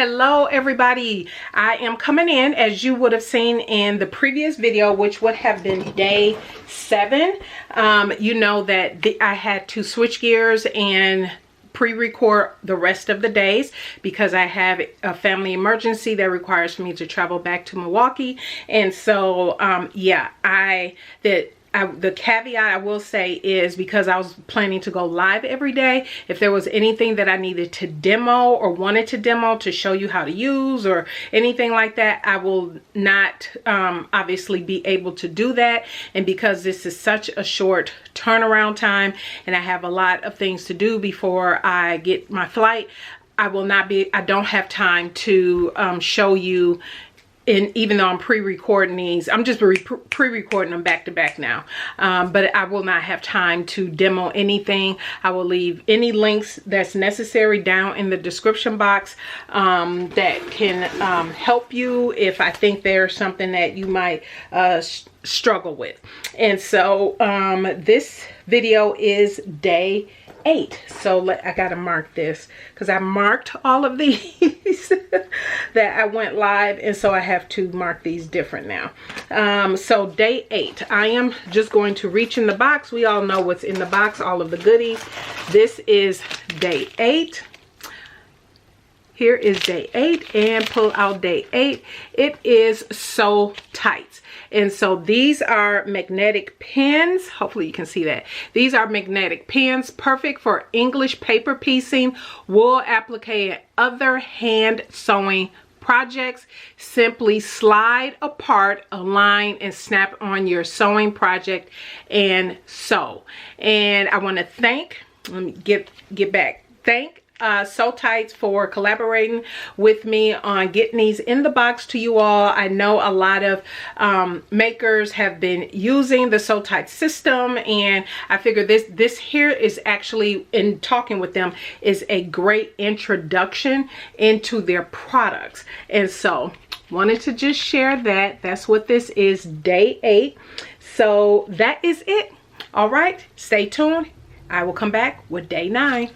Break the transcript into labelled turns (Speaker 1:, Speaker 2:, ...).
Speaker 1: Hello everybody, I am coming in as you would have seen in the previous video, which would have been day 7. You know that I had to switch gears and pre-record the rest of the days because I have a family emergency that requires me to travel back to Milwaukee. And so yeah, the caveat I will say is, because I was planning to go live every day, if there was anything that I needed to demo or wanted to demo to show you how to use or anything like that, I will not obviously be able to do that. And because this is such a short turnaround time and I have a lot of things to do before I get my flight, I don't have time to show you. And even though I'm pre-recording these, I'm just pre-recording them back to back now. But I will not have time to demo anything. I will leave any links that's necessary down in the description box that can help you if I think there's something that you might struggle with. And so this video is day 8. So I gotta mark this because I marked all of these that I went live, and so I have to mark these different now. So day 8, I am just going to reach in the box. We all know what's in the box, all of the goodies. This is day 8. Here is day 8, and pull out day 8. It is So Tights. And so these are magnetic pins. Hopefully you can see that. These are magnetic pins, perfect for English paper piecing, wool applique, and other hand sewing projects. Simply slide apart, align, and snap on your sewing project and sew. And I want to thank, let me get back, thank So Tights for collaborating with me on getting these in the box to you all. I know a lot of makers have been using the So Tights system, and I figure this here is actually, in talking with them, is a great introduction into their products. And so wanted to just share that. That's what this is, day 8. So that is it. All right, stay tuned. I will come back with day 9.